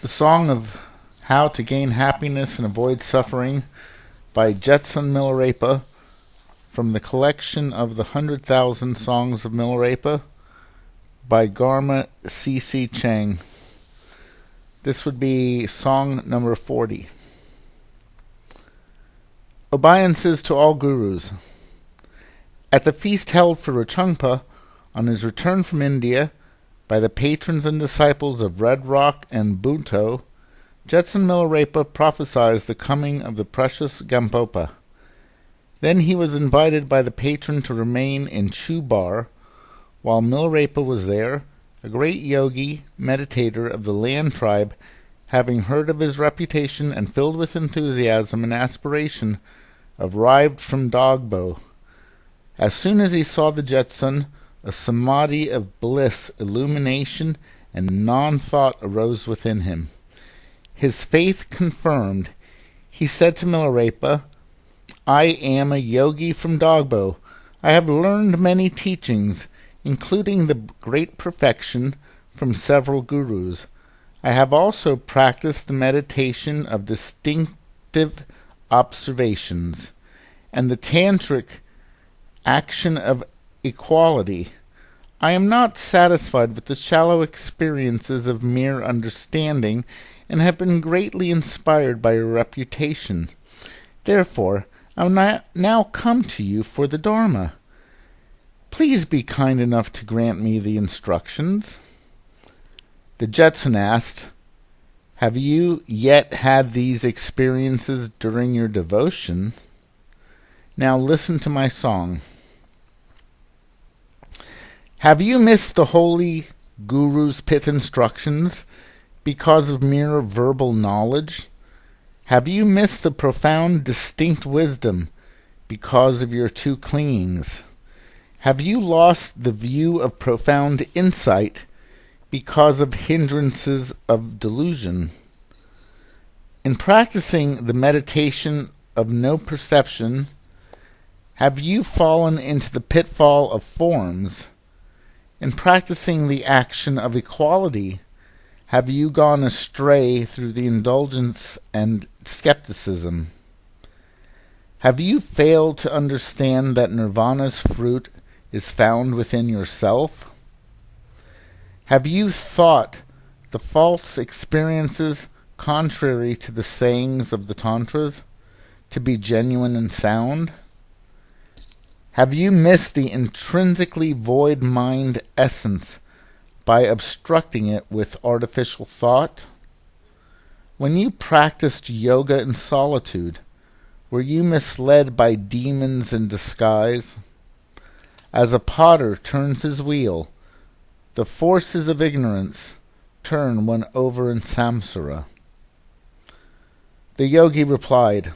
The Song of How to Gain Happiness and Avoid Suffering by Jetson Milarepa from the collection of the 100,000 Songs of Milarepa by Garma C. Chang. This would be song number 40. Obeisances to all gurus. At the feast held for Rachungpa on his return from India by the patrons and disciples of Red Rock and Bunto, Jetson Milarepa prophesied the coming of the precious Gampopa. Then he was invited by the patron to remain in Chubar. While Milarepa was there, a great yogi, meditator of the land tribe, having heard of his reputation and filled with enthusiasm and aspiration, arrived from Dogbo. As soon as he saw the Jetson, a samadhi of bliss, illumination, and non-thought arose within him. His faith confirmed, he said to Milarepa, "I am a yogi from Dogbo. I have learned many teachings, including the great perfection from several gurus. I have also practiced the meditation of distinctive observations and the tantric action of equality. I am not satisfied with the shallow experiences of mere understanding and have been greatly inspired by your reputation. Therefore, I will now come to you for the Dharma. Please be kind enough to grant me the instructions." The Jetson asked, "Have you yet had these experiences during your devotion? Now listen to my song. Have you missed the holy Guru's pith instructions because of mere verbal knowledge? Have you missed the profound distinct wisdom because of your two clingings? Have you lost the view of profound insight because of hindrances of delusion? In practicing the meditation of no perception, have you fallen into the pitfall of forms? In practicing the action of equality, have you gone astray through the indulgence and skepticism? Have you failed to understand that nirvana's fruit is found within yourself? Have you thought the false experiences contrary to the sayings of the Tantras to be genuine and sound? Have you missed the intrinsically void mind essence by obstructing it with artificial thought? When you practiced yoga in solitude, were you misled by demons in disguise? As a potter turns his wheel, the forces of ignorance turn one over in samsara. The yogi replied,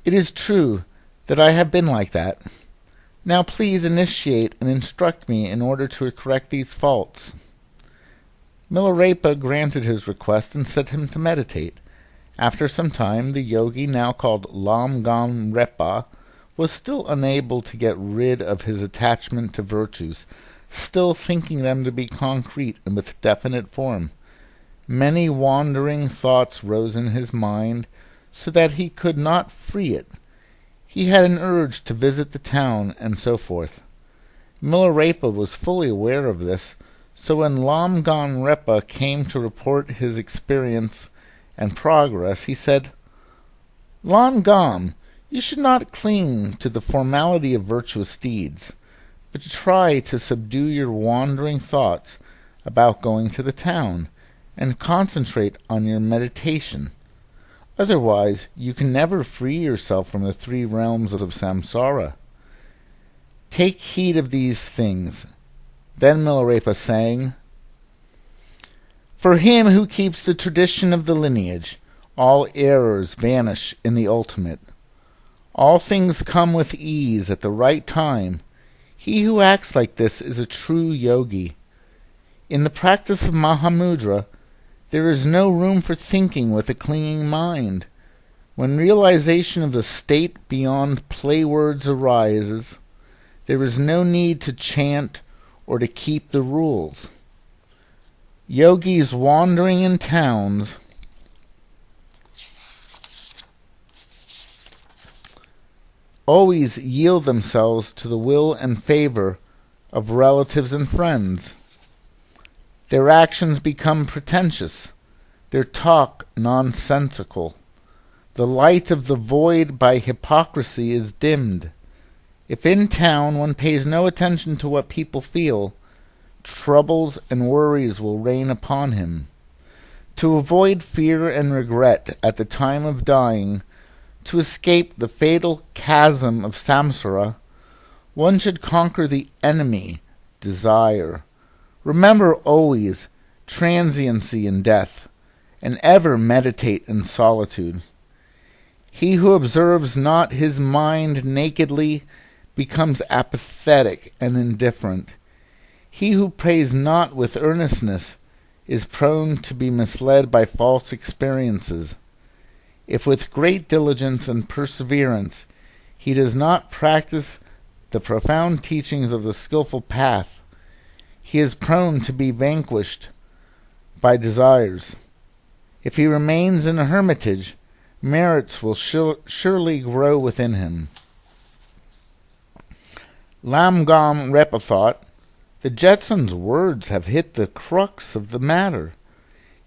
"It is true that I have been like that. Now please initiate and instruct me in order to correct these faults." Milarepa granted his request and set him to meditate. After some time, the yogi, now called Lamgam-repa, was still unable to get rid of his attachment to virtues, still thinking them to be concrete and with definite form. Many wandering thoughts rose in his mind, so that he could not free it. He had an urge to visit the town, and so forth. Milarepa was fully aware of this, so when Lamgam-repa came to report his experience and progress, he said, "Lamgam, you should not cling to the formality of virtuous deeds, but try to subdue your wandering thoughts about going to the town, and concentrate on your meditation. Otherwise, you can never free yourself from the three realms of samsara. Take heed of these things." Then Milarepa sang, "For him who keeps the tradition of the lineage, all errors vanish in the ultimate. All things come with ease at the right time. He who acts like this is a true yogi. In the practice of Mahamudra, there is no room for thinking with a clinging mind. When realization of the state beyond play words arises, there is no need to chant or to keep the rules. Yogis wandering in towns always yield themselves to the will and favor of relatives and friends. Their actions become pretentious, their talk nonsensical. The light of the void by hypocrisy is dimmed. If in town one pays no attention to what people feel, troubles and worries will rain upon him. To avoid fear and regret at the time of dying, to escape the fatal chasm of samsara, one should conquer the enemy, desire. Remember always transiency in death, and ever meditate in solitude. He who observes not his mind nakedly becomes apathetic and indifferent. He who prays not with earnestness is prone to be misled by false experiences. If with great diligence and perseverance he does not practice the profound teachings of the skillful path, he is prone to be vanquished by desires. If he remains in a hermitage, merits will surely grow within him. Milarepa thought, the Jetson's words have hit the crux of the matter.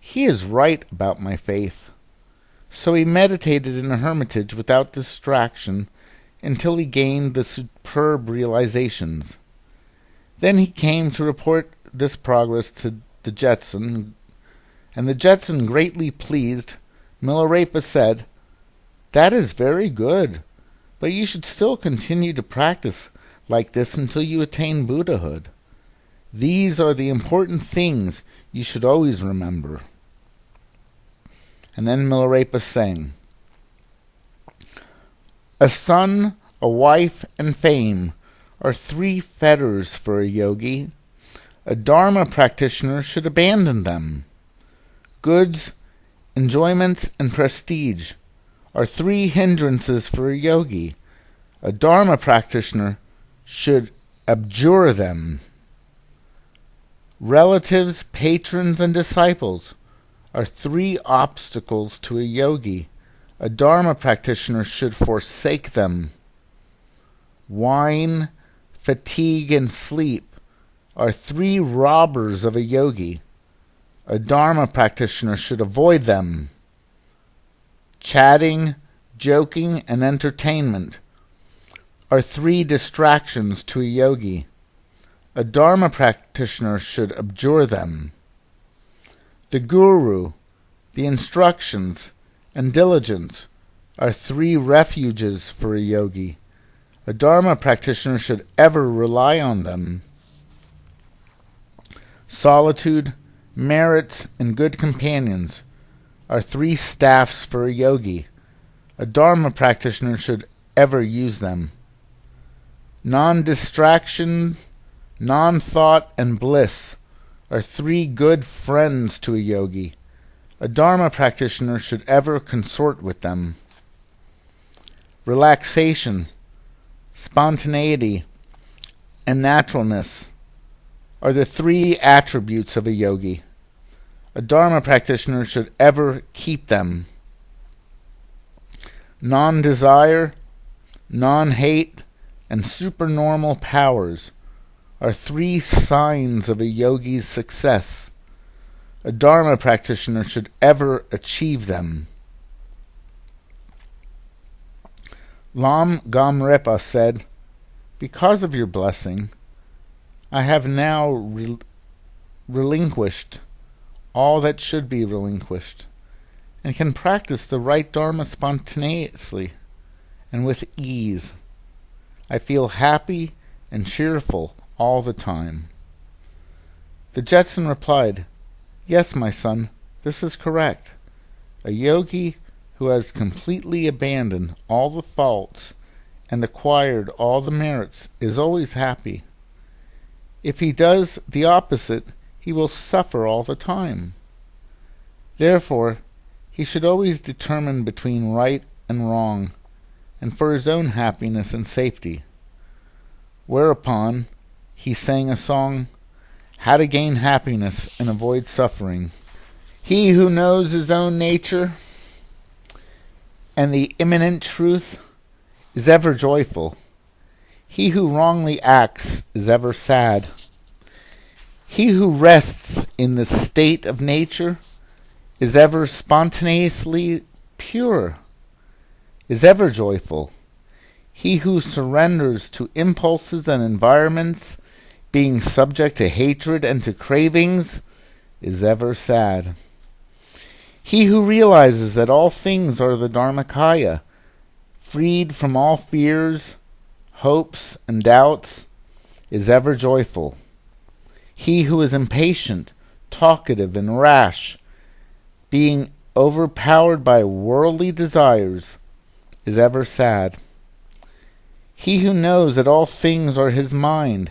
He is right about my faith. So he meditated in a hermitage without distraction until he gained the superb realizations. Then he came to report this progress to the Jetson, and the Jetson, greatly pleased, Milarepa said, "That is very good, but you should still continue to practice like this until you attain Buddhahood. These are the important things you should always remember." And then Milarepa sang, "A son, a wife, and fame are 3 fetters for a yogi. A Dharma practitioner should abandon them. Goods, enjoyments, and prestige are 3 hindrances for a yogi. A Dharma practitioner should abjure them. Relatives, patrons, and disciples are 3 obstacles to a yogi. A Dharma practitioner should forsake them. Wine, fatigue, and sleep are 3 robbers of a yogi. A Dharma practitioner should avoid them. Chatting, joking, and entertainment are 3 distractions to a yogi. A Dharma practitioner should abjure them. The Guru, the instructions, and diligence are 3 refuges for a yogi. A Dharma practitioner should ever rely on them. Solitude, merits, and good companions are 3 staffs for a yogi. A Dharma practitioner should ever use them. Non-distraction, non-thought, and bliss are 3 good friends to a yogi. A Dharma practitioner should ever consort with them. Relaxation, spontaneity, and naturalness are the 3 attributes of a yogi. A Dharma practitioner should ever keep them. Non-desire, non-hate, and supernormal powers are 3 signs of a yogi's success. A Dharma practitioner should ever achieve them. Lama Kunga said, "Because of your blessing, I have now relinquished all that should be relinquished, and can practice the right Dharma spontaneously and with ease. I feel happy and cheerful all the time." The Jetson replied, "Yes, my son, this is correct. A yogi who has completely abandoned all the faults and acquired all the merits is always happy. If he does the opposite, he will suffer all the time. Therefore, he should always determine between right and wrong, and for his own happiness and safety." Whereupon he sang a song, how to gain happiness and avoid suffering. He who knows his own nature and the immanent truth is ever joyful. He who wrongly acts is ever sad. He who rests in the state of nature is ever spontaneously pure, is ever joyful. He who surrenders to impulses and environments, being subject to hatred and to cravings, is ever sad. He who realizes that all things are the Dharmakaya, freed from all fears, hopes, and doubts, is ever joyful. He who is impatient, talkative, and rash, being overpowered by worldly desires, is ever sad. He who knows that all things are his mind,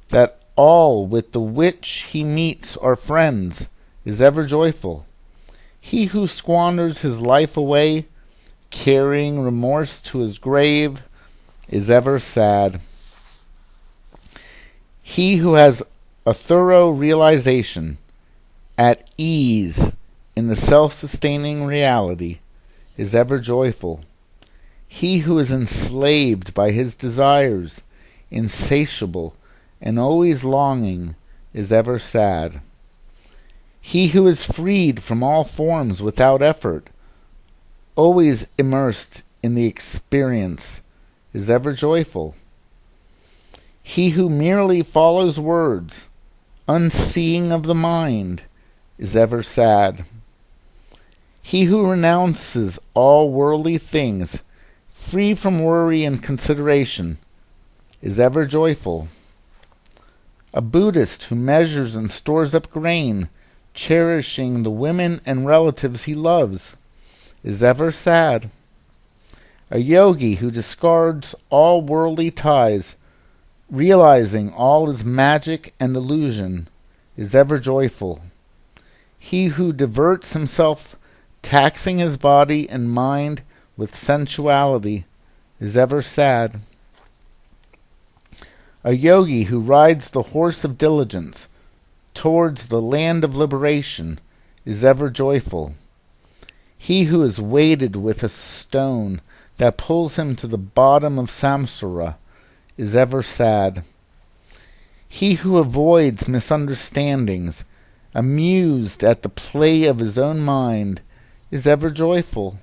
that all with the which he meets are friends, is ever joyful. He who squanders his life away, carrying remorse to his grave, is ever sad. He who has a thorough realization, at ease in the self-sustaining reality, is ever joyful. He who is enslaved by his desires, insatiable and always longing, is ever sad. He who is freed from all forms without effort, always immersed in the experience, is ever joyful. He who merely follows words, unseeing of the mind, is ever sad. He who renounces all worldly things, free from worry and consideration, is ever joyful. A Buddhist who measures and stores up grain, cherishing the women and relatives he loves, is ever sad. A yogi who discards all worldly ties, realizing all is magic and illusion, is ever joyful. He who diverts himself, taxing his body and mind with sensuality, is ever sad. A yogi who rides the horse of diligence towards the land of liberation is ever joyful. He who is weighted with a stone that pulls him to the bottom of samsara is ever sad. He who avoids misunderstandings, amused at the play of his own mind, is ever joyful.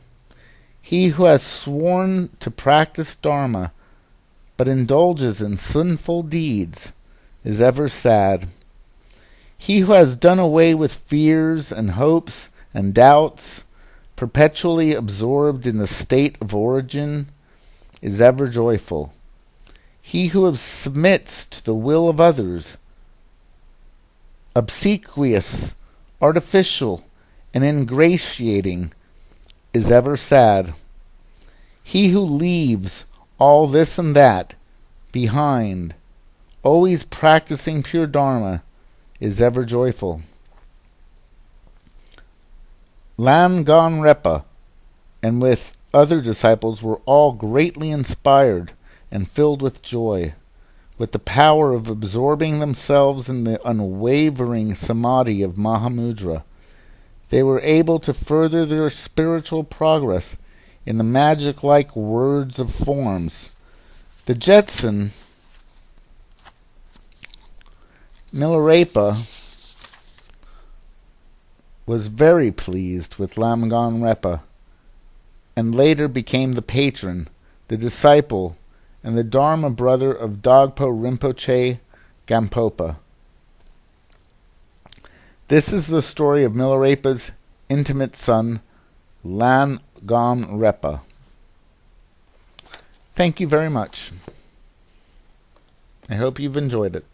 He who has sworn to practice Dharma, but indulges in sinful deeds, is ever sad. He who has done away with fears and hopes and doubts, perpetually absorbed in the state of origin, is ever joyful. He who submits to the will of others, obsequious, artificial, and ingratiating, is ever sad. He who leaves all this and that behind, always practicing pure Dharma, is ever joyful. Lamgonrepa and with other disciples were all greatly inspired and filled with joy, with the power of absorbing themselves in the unwavering samadhi of Mahamudra. They were able to further their spiritual progress in the magic-like words of forms. The Jetson, Milarepa, was very pleased with Lamgonrepa, and later became the patron, the disciple, and the Dharma brother of Dogpo Rinpoche Gampopa. This is the story of Milarepa's intimate son, Lamgonrepa. Thank you very much. I hope you've enjoyed it.